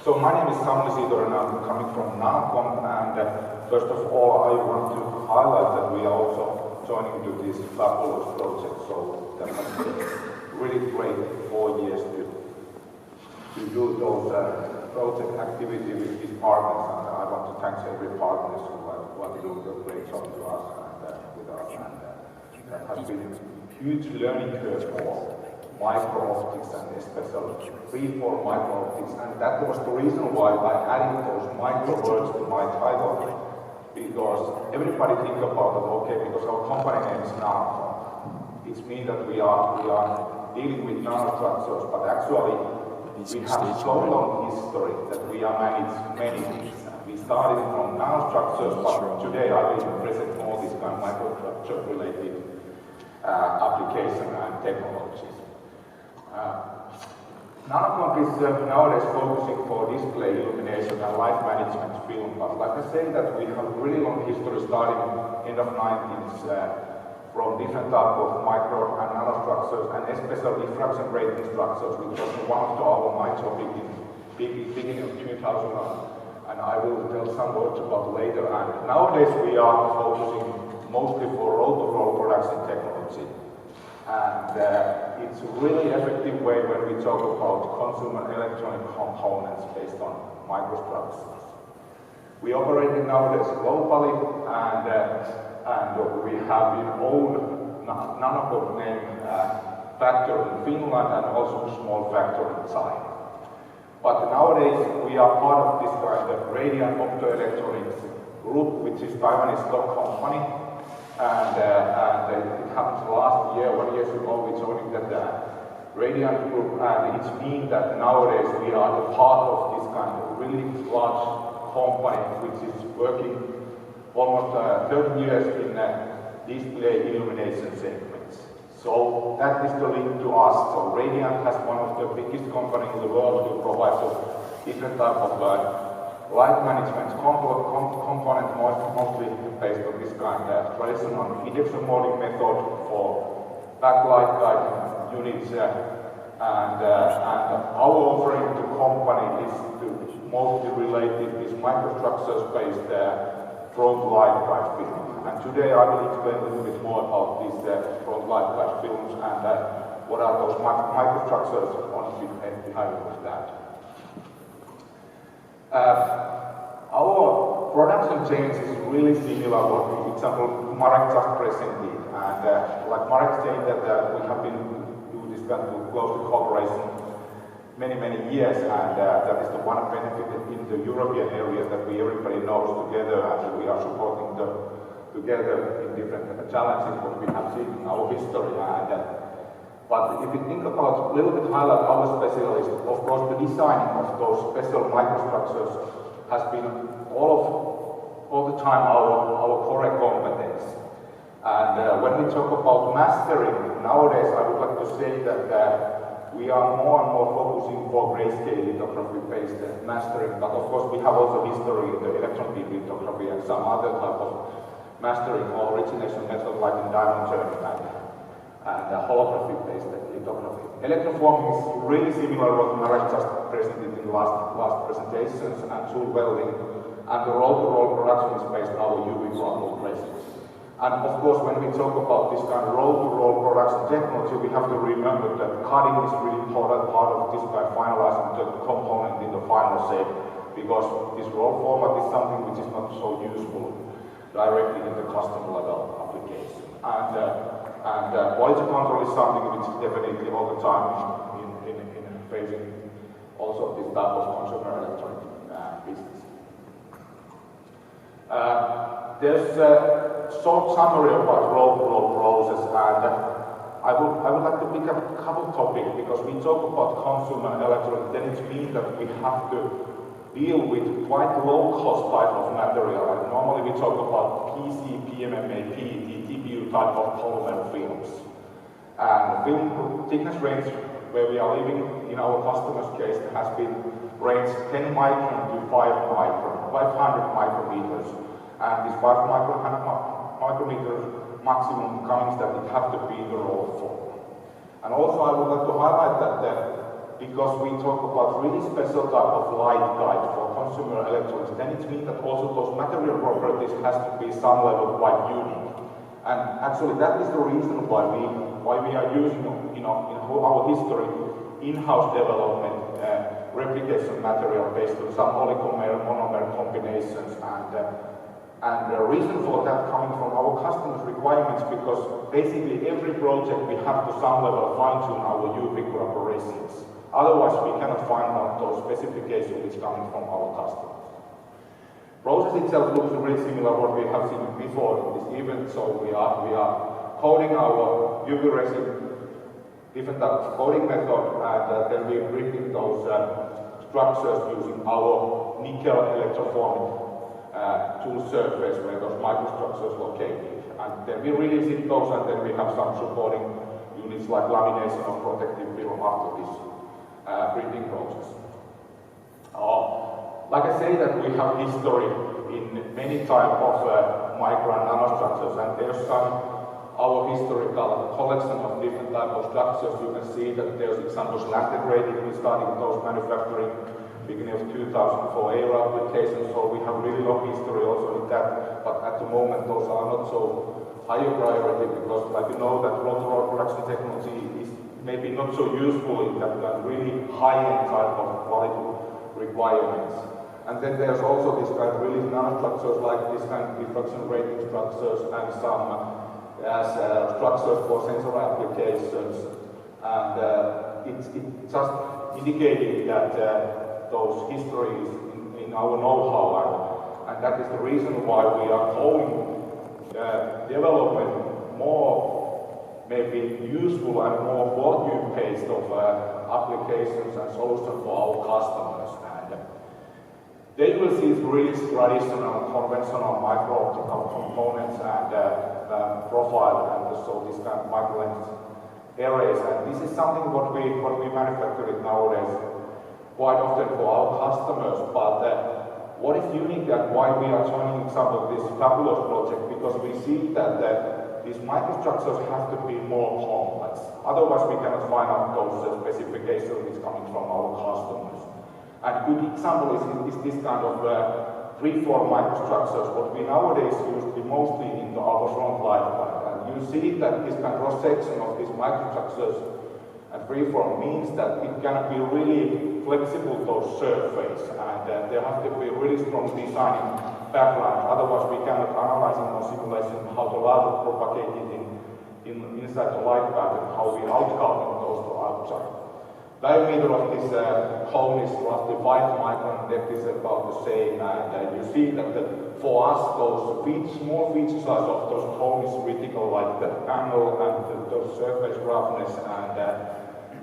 So my name is Samuli, Siitonen, and I'm coming from Nanocomp, and first of all I want to highlight that we are also joining to this fabulous project, so that has been really great 4 years to do those project activity with these partners, and I want to thank every partner who are doing a great job to us and with us, and that has been a huge learning curve for micro-optics and especially freeform micro-optics, and that was the reason why I added those micro words to my title, because everybody think about it, okay, because our company name is Nanocomp. It means that we are dealing with nanostructures, but actually we have so long history that we are managed many things. We started from nanostructures, but today I will present all these kind of microstructure related application and technologies. Nanocomp is nowadays focusing for display illumination and light management film, but like I said, that we have really long history starting end of 90s from different type of micro and nanostructures, and especially diffraction grating structures, which was one of my topic in beginning of 2000, and I will tell some words about later. And nowadays we are focusing mostly for roll-to-roll production technology. And it's a really effective way when we talk about consumer electronic components based on microstructures. We operate nowadays globally, and we have our own Nanocomp name factory in Finland and also a small factory in China. But nowadays we are part of this kind of Radiant Optoelectronics group, which is Taiwanese stock company. And it happened last year, 1 year ago, we joined that Radiant group, and it means that nowadays we are the part of this kind of really large company which is working almost 30 years in display illumination segments. So that is the link to us. So Radiant has one of the biggest companies in the world who provides a different type of light management component, mostly based on this kind of traditional injection molding method for backlight guide units, and our offering to company is to mostly related this microstructures based front light guide film. And today I will explain a little bit more about these front light guide films and what are those microstructures on behind that. Our production chains is really similar what, for example, Marek just presented, and like Marek said that we have been doing this kind of close cooperation many years, and that is the one benefit in the European areas that everybody knows together, and we are supporting together in different challenges what we have seen in our history. But if you think about a little bit highlight our specialist, of course the designing of those special microstructures has been all the time our core competence. And when we talk about mastering, nowadays I would like to say that we are more and more focusing for grayscale lithography based mastering, but of course we have also history in the electron beam lithography and some other type of mastering or origination method like in diamond turning and holography-based lithography. Electroforming is really similar to what Marek just presented in the last presentations, and tool welding, and the roll-to-roll production is based on our UV global tracings. And of course, when we talk about this kind of roll-to-roll production technology, we have to remember that cutting is really important part of this kind of finalizing the component in the final shape, because this roll format is something which is not so useful directly in the custom level application. And quality control is something which is definitely all the time in facing also this type of consumer electronic business. There's a short summary about roll-to-roll process, and I would like to pick up a couple topics, because we talk about consumer electronics, then it means that we have to deal with quite low-cost type of material. And normally we talk about PC, PMMA, PET, TPU type of polymer films. And film thickness range where we are living in our customer's case has been range 10 micron to 500 micrometers. And this 500 micrometer maximum comes that it have to be in the roll form. And also I would like to highlight that because we talk about really special type of light guide for consumer electronics, then it means that also those material properties has to be some level quite unique. And actually that is the reason why we are using, in our history, in-house development replication material based on some oligomer monomer combinations, and the reason for that coming from our customers' requirements, because basically every project we have to some level fine-tune our UV collaborations. Otherwise we cannot find out those specifications which coming from our customers. Process itself looks really similar what we have seen before in this event, so we are coding our UV resin, different types of coding method, and then we printing those structures using our nickel electroforming tool surface where those microstructures located. And then we release it those, and then we have some supporting units like lamination or protective film after this printing process. Like I say that we have history in many type of micro and nanostructures, and there's our historical collection of different type of structures. You can see that there's examples integrated. We started those manufacturing beginning of 2004 era applications, so we have really long history also in that, but at the moment those are not so higher priority, because like you know that roll-to-roll production technology is maybe not so useful in that really high-end type of quality requirements. And then there's also this kind of really nanostructures like this kind of diffraction rating structures and some structures for sensor applications, and it's just indicating that those histories in our know-how, and that is the reason why we are calling development more maybe useful and more volume-based of applications and solutions for our customers. And they will see really traditional, conventional micro-optical components and profile, and so this kind of micro-lens arrays. And this is something what we manufacture nowadays quite often for our customers, but what is unique and why we are joining some of this fabulous project, because we see that these microstructures have to be more complex. Otherwise we cannot find out those specifications which coming from our customers. And a good example is this kind of free-form microstructures, what we nowadays use mostly in our front light guide. And you see that this kind of cross-section of these microstructures and freeform means that it can be really flexible those surface, and there has to be really strong design background. Otherwise, we cannot analyze in our simulation how the light is propagated inside the light pattern, how we outcome those to outside. Diameter of this cone is roughly 5 micron, depth is about the same, and you see that for us those small feature size of those cone is critical, like the angle and the surface roughness and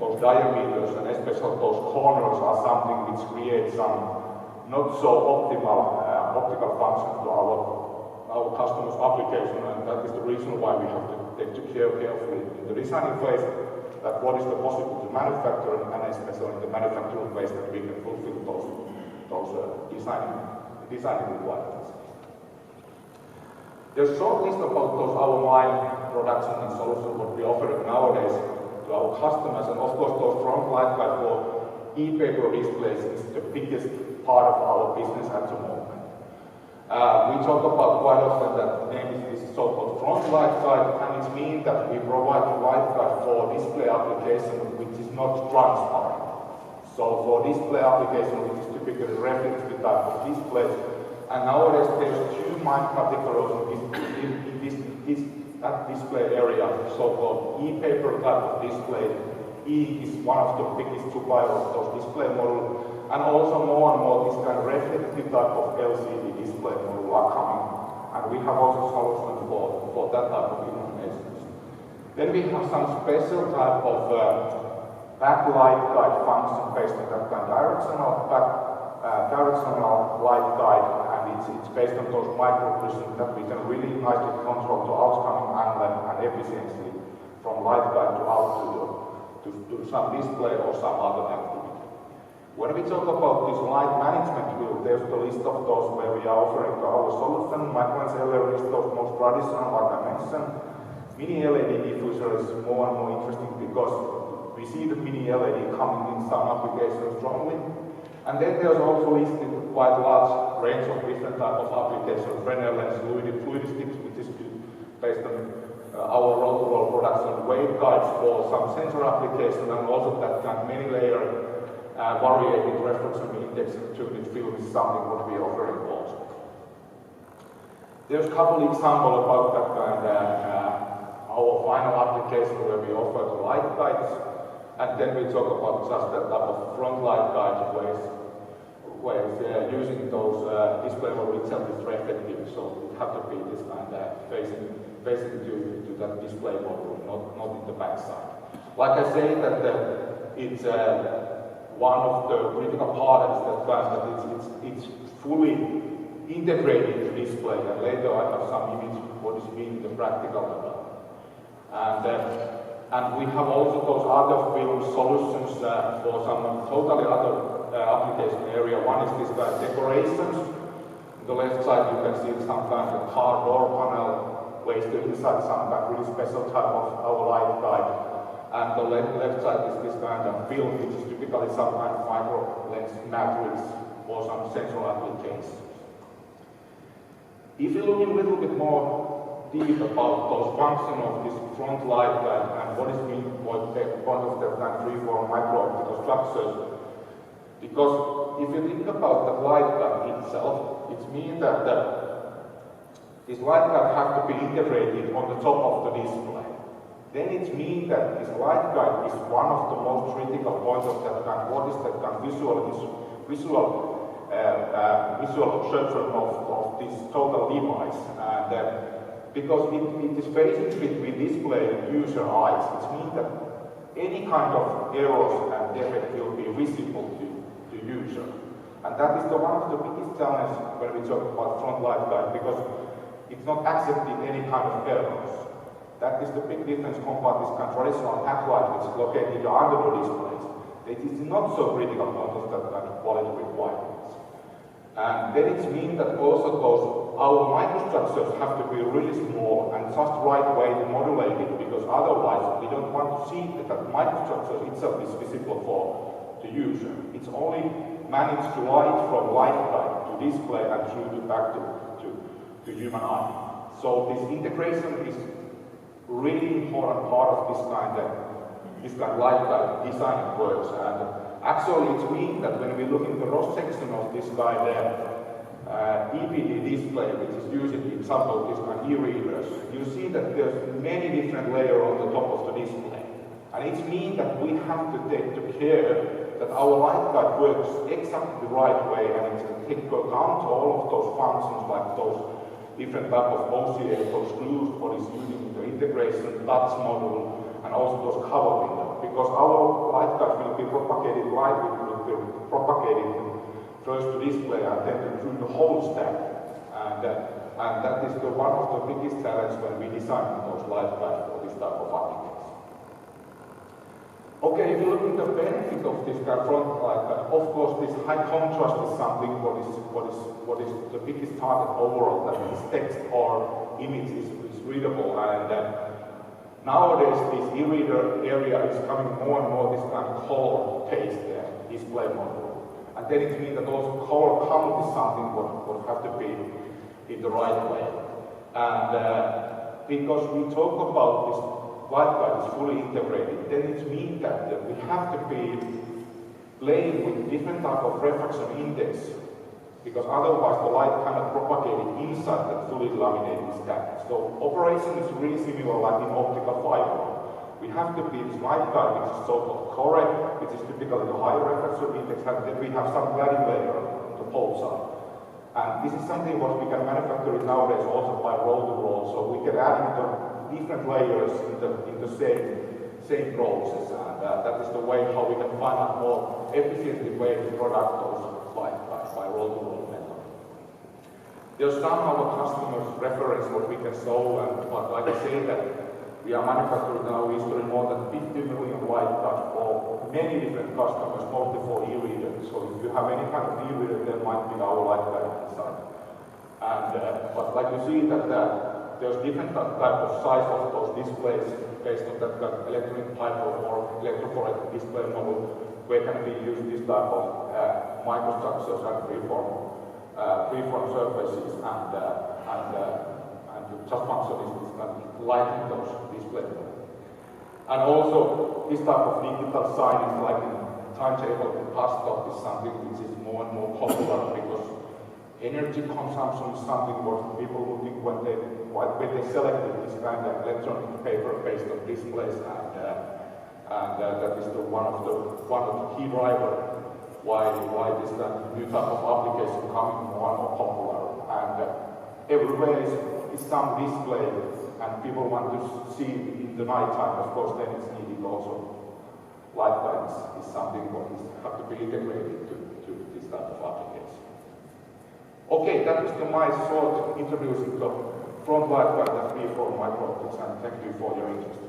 those diameters, and especially those corners are something which creates some not so optical function to our customers' application, and that is the reason why we have to take care carefully in the designing phase that what is the possible to manufacture, and especially in the manufacturing phase that we can fulfill those designing requirements. There's a short list about those our line production and solutions what we offer nowadays to our customers, and of course those front light guide for e-paper displays is the biggest part of our business at the moment. We talk about quite often that the name is this so-called front light guide, and it means that we provide a light guide for display application which is not transparent. So for display application which is typically reflective type of displays, and nowadays there's two main categories in that display area, so-called e-paper type of display. E is one of the biggest suppliers of those display models, and also more and more this kind of reflective type of LCD display model are coming, and we have also solutions for that type of illuminations. Then we have some special type of backlight guide function based on that kind of directional light guide, and it's based on those micro prisms that we can really nicely control the outcoming angle and efficiency from light guide to output to some display or some other activity. When we talk about this light management wheel, there's the list of those where we are offering our solution. Micro-lens LED is those most traditional, like I mentioned. Mini LED diffuser is more and more interesting because we see the mini LED coming in some applications strongly. And then there's also listed quite a large range of different types of applications, Fresnel lens, fluidistics, which is based on our roll-to-roll products and waveguides for some sensor applications, and also that kind of many-layer variated reflection index tuned film is something what we are offering also. There's a couple of examples about that kind our final application where we offer the light guides, and then we talk about just that type of front light guide ways using those display mode itself is reflective, so it have to be this kind of facing to that display module, not in the back side. Like I say that it's one of the critical parts that it's fully integrated display, and later I have some image what is being the practical level. And we have also those other film solutions for some totally other application area. One is this kind of decorations. On the left side you can see some kind of car door panel, where still inside some kind of really special type of our light guide. And the left side is this kind of film, which is typically some kind of micro lens matrix for some sensor applications. If you look a little bit more deep about those functions of this front light guide and what is mean for the point of the free-form micro-optical structures, because if you think about the light guide itself, it means that this light guide has to be integrated on the top of the display. Then it means that this light guide is one of the most critical points of that kind. What is that kind visual observation of this total device? And because it is facing between display and user eyes, it means that any kind of errors and defect will be visible to user. And that is one of the biggest challenges when we talk about front light guide, because it's not accepting any kind of errors. That is the big difference compared to this kind of traditional backlight, which is located under the displays. It is not so critical point of that kind of quality requirements. And then it means that also our microstructures have to be really small and just right way to modulate it, because otherwise we don't want to see that microstructure itself is visible for the user. It's only managed to light from light guide to display and through to back to human eye. So this integration is really important part of this kind of light guide design works. And actually it means that when we look in the cross section of this guide EPD display, which is using the example of this kind of e-readers, you see that there's many different layers on the top of the display. And it means that we have to take care that our light guide works exactly the right way, and it can take account all of those functions like those different type of OCA, those glues for is using the integration, touch module, and also those cover windows. Because our light guide will be propagated, light will be propagated first to display and then through the whole stack. And that is one of the biggest challenges when we design those light guides for this type of application. Okay, if you look at the benefit of this kind of front light guide, of course this high contrast is something what is the biggest target overall, that is text or image is readable. And nowadays this e-reader area is coming more and more this kind of color-based display model. And then it means that also color count is something what have to be in the right way. And because we talk about this light guide is fully integrated, then it means that we have to be playing with different type of refraction index, because otherwise the light cannot propagate inside that fully laminated stack. So operation is really similar like in optical fiber. We have to be this light guide, which is so-called correct, which is typically the higher refraction index, and then we have some cladding layer on the pole side. And this is something what we can manufacture nowadays also by roll-to-roll, so we can add in the different layers in the same process, and that is the way how we can find a more efficient way to product those light guides by roll-to-roll method. There's some of our customers reference what we can show, but like I say that we are manufacturing now history more than 50 million light guides for many different customers, mostly for e-readers. So if you have any kind of e-reader, there might be our light guide inside. And but like you see that there's different type of size of those displays based on that kind of electronic type or for a display model where can we use this type of microstructures and freeform surfaces and just functionalities and lighting those display models. And also this type of digital signage like in timetable desktop is something which is more and more popular because energy consumption is something what people looking when they selected this kind of electronic paper-based displays, and that is one of the key drivers why this new type of application coming more and more popular. And everywhere is some display, and people want to see in the night time. Of course, then it's needed also. Light guidance is something what have to be integrated to this type of application. Okay, that was my short introducing the front light guide and freeform micro optics, and thank you for your interest.